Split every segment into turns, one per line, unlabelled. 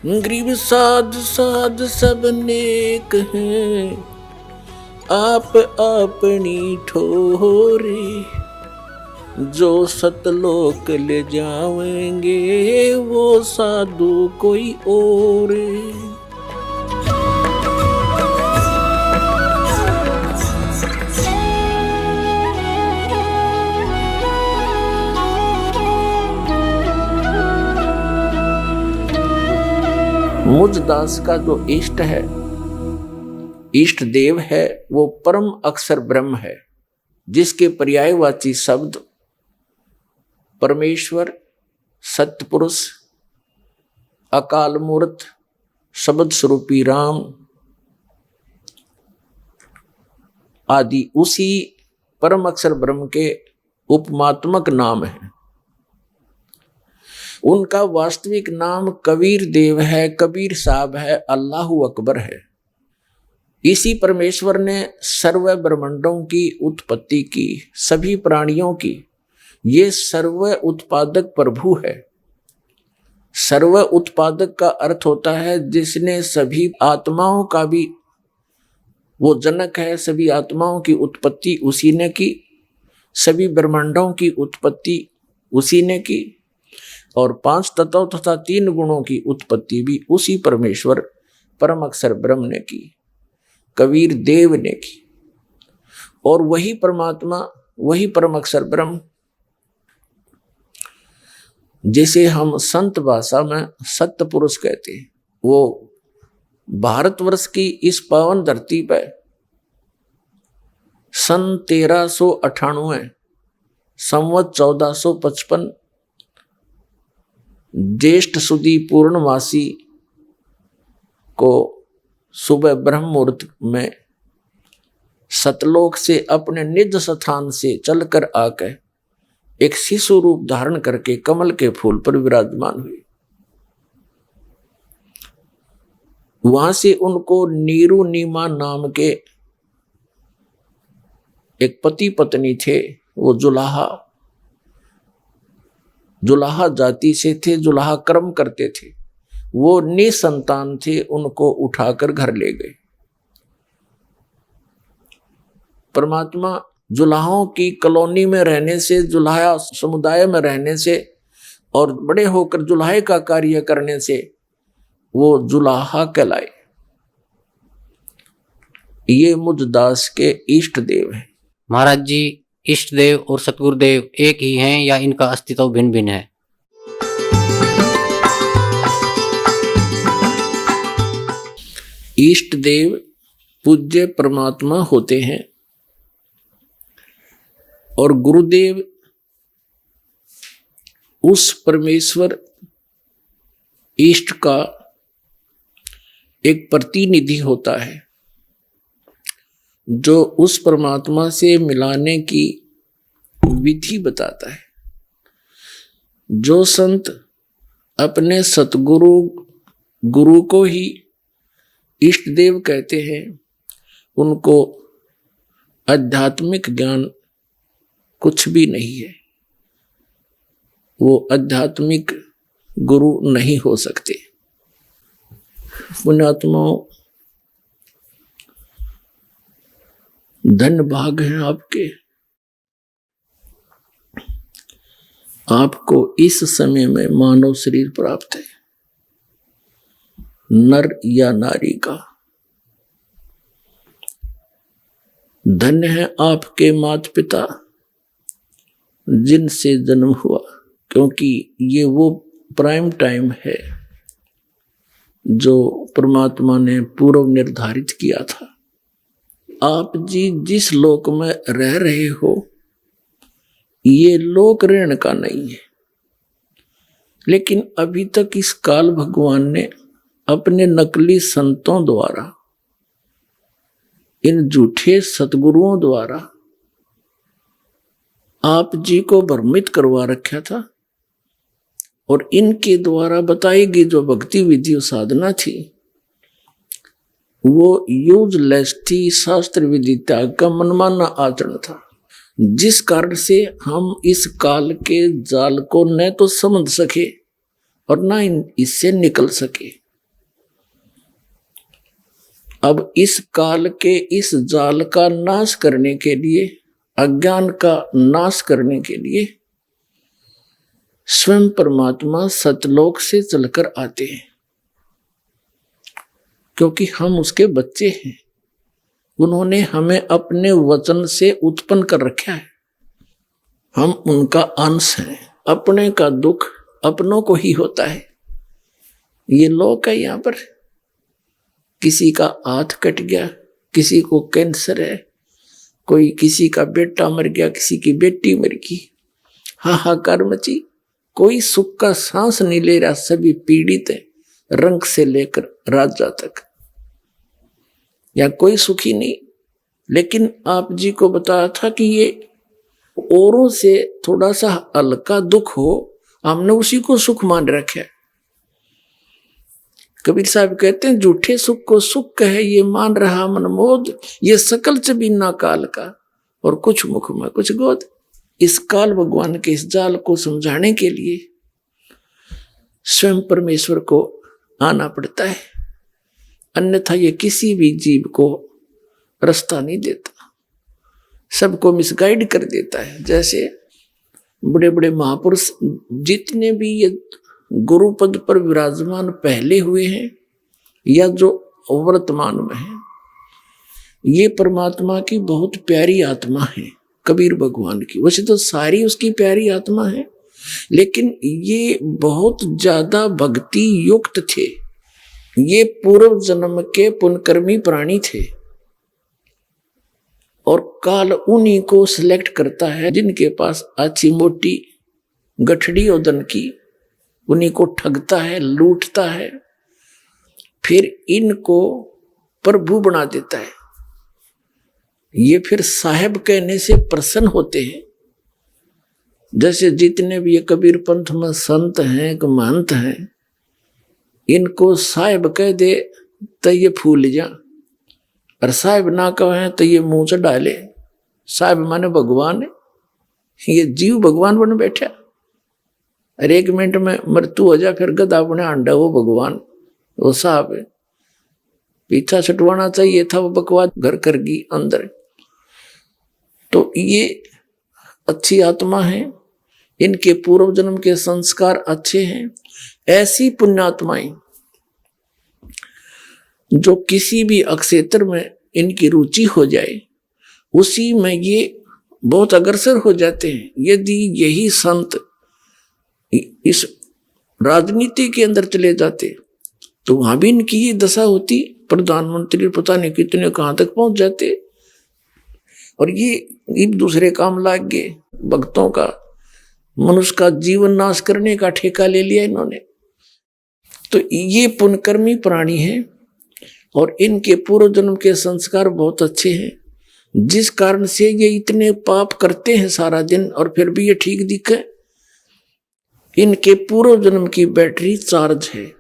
गरीब साध साध सब नेक हैं, आप अपनी ठोरे। जो सतलोक ले जावेंगे वो साधु कोई और। मुझ दास का जो इष्ट है, इष्ट देव है, वो परम अक्षर ब्रह्म है, जिसके पर्यायवाची शब्द परमेश्वर, सत्पुरुष, अकाल मूर्त, शब्द स्वरूपी राम आदि उसी परम अक्षर ब्रह्म के उपमात्मक नाम है। उनका वास्तविक नाम कबीर देव है, कबीर साहब है, अल्लाहु अकबर है। इसी परमेश्वर ने सर्व ब्रह्मांडों की उत्पत्ति की, सभी प्राणियों की। ये सर्व उत्पादक प्रभु है। सर्व उत्पादक का अर्थ होता है जिसने सभी आत्माओं का भी वो जनक है। सभी आत्माओं की उत्पत्ति उसी ने की, सभी ब्रह्मांडों की उत्पत्ति उसी ने की, और 5 तत्वों तथा 3 गुणों की उत्पत्ति भी उसी परमेश्वर परम अक्षर ब्रह्म ने की, कबीर देव ने की। और वही परमात्मा, वही परम अक्षर ब्रह्म, जिसे हम संत भाषा में सत्य पुरुष कहते हैं, वो भारतवर्ष की इस पावन धरती पर सन 1398 संवत 1455 ज्येष्ठ सुदी पूर्णमासी को सुबह ब्रह्म मुहूर्त में सतलोक से अपने निज स्थान से चलकर आकर एक शिशु रूप धारण करके कमल के फूल पर विराजमान हुई। वहां से उनको नीरू नीमा नाम के एक पति पत्नी थे। वो जुलाहा जाति से थे, जुलाहा कर्म करते थे। वो निसंतान थे, उनको उठाकर घर ले गए। परमात्मा जुलाहों की कॉलोनी में रहने से, जुलाहा समुदाय में रहने से और बड़े होकर जुलाहे का कार्य करने से वो जुलाहा कहलाए। ये मुझ दास के इष्ट देव हैं।
महाराज जी, इष्ट देव और सतगुरुदेव एक ही हैं या इनका अस्तित्व भिन्न भिन्न है?
इष्ट देव पूज्य परमात्मा होते हैं और गुरुदेव उस परमेश्वर इष्ट का एक प्रतिनिधि होता है, जो उस परमात्मा से मिलाने की विधि बताता है। जो संत अपने सतगुरु गुरु को ही इष्ट देव कहते हैं, उनको आध्यात्मिक ज्ञान कुछ भी नहीं है। वो आध्यात्मिक गुरु नहीं हो सकते। पुण्यात्माओं, धन्य भाग हैं आपके। आपको इस समय में मानव शरीर प्राप्त है, नर या नारी का। धन्य है आपके माता पिता जिनसे जन्म हुआ, क्योंकि ये वो प्राइम टाइम है जो परमात्मा ने पूर्व निर्धारित किया था। आप जी जिस लोक में रह रहे हो, ये लोक रहने का नहीं है, लेकिन अभी तक इस काल भगवान ने अपने नकली संतों द्वारा, इन झूठे सतगुरुओं द्वारा आप जी को भ्रमित करवा रखा था। और इनके द्वारा बताई गई जो भक्ति विधि और साधना थी, वो यूजलेस थी, शास्त्र विदिता का मनमाना आचरण था, जिस कारण से हम इस काल के जाल को न तो समझ सके और न इससे निकल सके। अब इस काल के इस जाल का नाश करने के लिए, अज्ञान का नाश करने के लिए स्वयं परमात्मा सतलोक से चलकर आते हैं, क्योंकि हम उसके बच्चे हैं। उन्होंने हमें अपने वचन से उत्पन्न कर रखा है, हम उनका अंश हैं। अपने का दुख अपनों को ही होता है। ये लोक है, यहाँ पर किसी का हाथ कट गया, किसी को कैंसर है, कोई किसी का बेटा मर गया, किसी की बेटी मर गई, हाहाकार मची, कोई सुख का सांस नहीं ले रहा, सभी पीड़ित है, रंग से लेकर राजा तक, या कोई सुखी नहीं। लेकिन आप जी को बताया था कि ये औरों से थोड़ा सा हल्का दुख हो, हमने उसी को सुख मान रखा है। कबीर साहब कहते हैं, झूठे सुख को सुख कहे ये मान रहा मनमोद, ये सकल चबीना काल का और कुछ मुख में कुछ गोद। इस काल भगवान के इस जाल को समझाने के लिए स्वयं परमेश्वर को आना पड़ता है, अन्यथा ये किसी भी जीव को रास्ता नहीं देता, सबको मिसगाइड कर देता है। जैसे बड़े बड़े महापुरुष जितने भी ये गुरु पद पर विराजमान पहले हुए हैं या जो वर्तमान में है, ये परमात्मा की बहुत प्यारी आत्मा है, कबीर भगवान की। वैसे तो सारी उसकी प्यारी आत्मा है, लेकिन ये बहुत ज्यादा भक्ति युक्त थे। ये पूर्व जन्म के पुण्यकर्मी प्राणी थे और काल उन्हीं को सिलेक्ट करता है जिनके पास अच्छी मोटी गठड़ी ओदन की, उन्हीं को ठगता है, लूटता है, फिर इनको प्रभु बना देता है। ये फिर साहेब कहने से प्रसन्न होते हैं। जैसे जितने भी ये कबीर पंथ में संत हैं, महंत हैं, इनको साहेब कह दे तो ये फूल जा, और साहेब ना कहे तो ये मुंह से डाले। साहेब माने भगवान है, ये जीव भगवान बन बैठा, और 1 मिनट में मृत्यु हो जा, फिर गधा बने अंडा, वो भगवान, वो साहब है। पीछा छटवाना चाहिए था, वो बकवास घर कर गई अंदर। तो ये अच्छी आत्मा है, इनके पूर्व जन्म के संस्कार अच्छे हैं। ऐसी पुण्यात्माएं जो किसी भी अक्षेत्र में इनकी रुचि हो जाए, उसी में ये बहुत अग्रसर हो जाते हैं। यदि यही संत इस राजनीति के अंदर चले जाते तो वहां भी इनकी ये दशा होती, प्रधानमंत्री पता नहीं कितने कहां तक पहुंच जाते। और ये एक दूसरे काम लाग गए, भक्तों का, मनुष्य का जीवन नाश करने का ठेका ले लिया इन्होंने। तो ये पुण्यकर्मी प्राणी हैं और इनके पूर्व जन्म के संस्कार बहुत अच्छे हैं, जिस कारण से ये इतने पाप करते हैं सारा दिन और फिर भी ये ठीक दिखे। इनके पूर्व जन्म की बैटरी चार्ज है,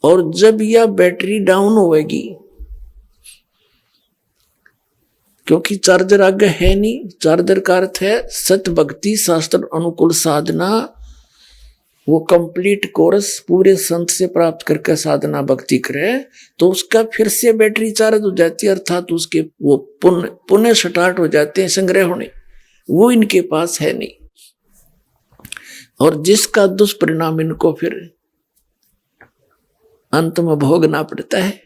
और जब यह बैटरी डाउन होगी, क्योंकि चार्जर आगे है नहीं, चार्जर का अर्थ है सत भक्ति शास्त्र अनुकूल साधना, वो कंप्लीट कोर्स पूरे संत से प्राप्त करके साधना भक्ति करे तो उसका फिर से बैटरी चार्ज हो जाती है, अर्थात उसके वो पुण्य स्टार्ट हो जाते हैं संग्रह होने। वो इनके पास है नहीं, और जिसका दुष्परिणाम इनको फिर अंत में भोगना पड़ता है।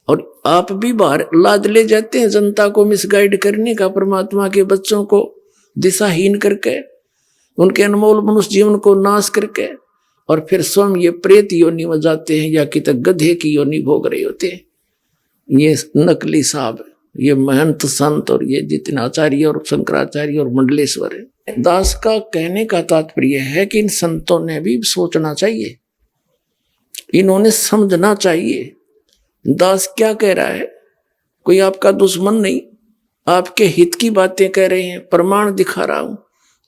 और आप भी बाहर लाद ले जाते हैं जनता को मिसगाइड करने का, परमात्मा के बच्चों को दिशाहीन करके, उनके अनमोल मनुष्य जीवन को नाश करके, और फिर स्वयं ये प्रेत योनि में जाते हैं या कि तक गधे की योनि भोग रहे होते हैं। ये नकली साहब, ये महंत संत और ये जितने आचार्य और शंकराचार्य और मंडलेश्वर है। दास का कहने का तात्पर्य है कि इन संतों ने भी सोचना चाहिए, इन्होंने समझना चाहिए दास क्या कह रहा है। कोई आपका दुश्मन नहीं, आपके हित की बातें कह रहे हैं, प्रमाण दिखा रहा हूं।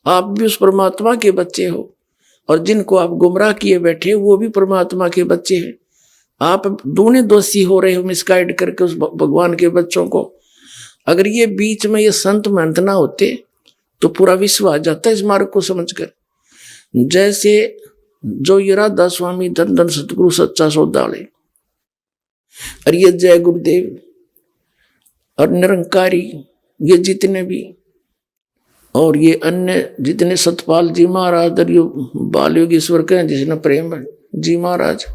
आप भी उस परमात्मा के बच्चे हो, और जिनको आप गुमराह किए बैठे वो भी परमात्मा के बच्चे हैं। आप दोनों दोषी हो रहे हो मिसगाइड करके उस भगवान के बच्चों को। अगर ये बीच में ये संत महंत ना होते तो पूरा विश्व आ जाता है इस मार्ग को समझकर। जैसे जो ये राधा स्वामी धन धन सतगुरु सच्चा सौदा वाले, और ये जय गुरुदेव और निरंकारी, ये जितने भी, और ये अन्य जितने सतपाल जी महाराज और ये बाल योगेश्वर के जिसने प्रेम जी महाराज,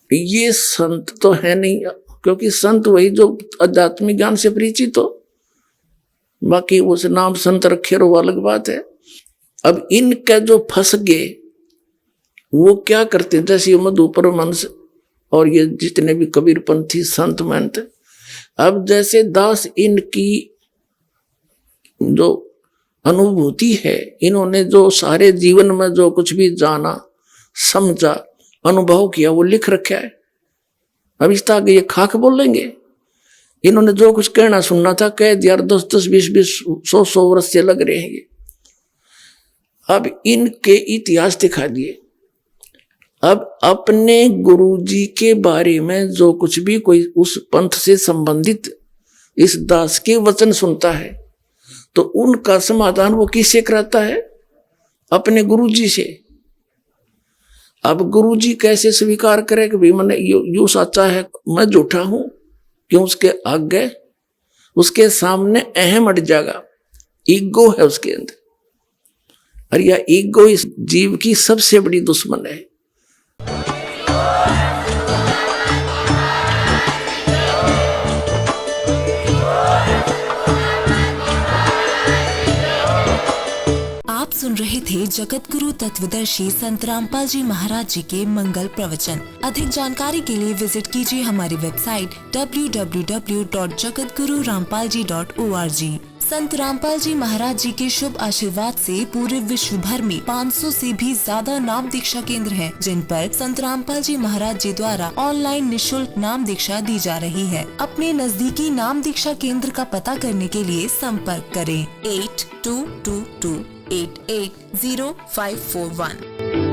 ये संत तो है नहीं, क्योंकि संत वही जो आध्यात्मिक ज्ञान से परिचित हो, बाकी उस नाम संत रखे वो अलग बात है। अब इनके जो फंस गए वो क्या करते, जैसे मधु परमहंस और ये जितने भी कबीरपंथी संत महंत, अब जैसे दास इनकी जो अनुभूति है, इन्होंने जो सारे जीवन में जो कुछ भी जाना समझा अनुभव किया वो लिख रखा है। अब इस तरह ये खाक बोलेंगे, इन्होंने जो कुछ कहना सुनना था कह दिया, 10-10, 20-20, 100-100 वर्ष से लग रहे हैं ये। अब इनके इतिहास दिखा दिए। अब अपने गुरुजी के बारे में जो कुछ भी कोई उस पंथ से संबंधित इस दास के वचन सुनता है तो उनका समाधान वो किससे कराता है? अपने गुरुजी से। अब गुरुजी कैसे स्वीकार करे कि भाई मैंने यू सच्चा है, मैं झूठा हूं? क्यों? उसके आगे उसके सामने अहम अट जाएगा, ईगो है उसके अंदर, और यह ईगो इस जीव की सबसे बड़ी दुश्मन है।
आप सुन रहे थे जगत गुरु तत्वदर्शी संत रामपाल जी महाराज जी के मंगल प्रवचन। अधिक जानकारी के लिए विजिट कीजिए हमारी वेबसाइट www.jagatgururampalji.org। संत रामपाल जी महाराज जी के शुभ आशीर्वाद से पूरे विश्व भर में 500 से भी ज्यादा नाम दीक्षा केंद्र हैं, जिन पर संत रामपाल जी महाराज जी द्वारा ऑनलाइन निशुल्क नाम दीक्षा दी जा रही है। अपने नजदीकी नाम दीक्षा केंद्र का पता करने के लिए संपर्क करें 8222880541।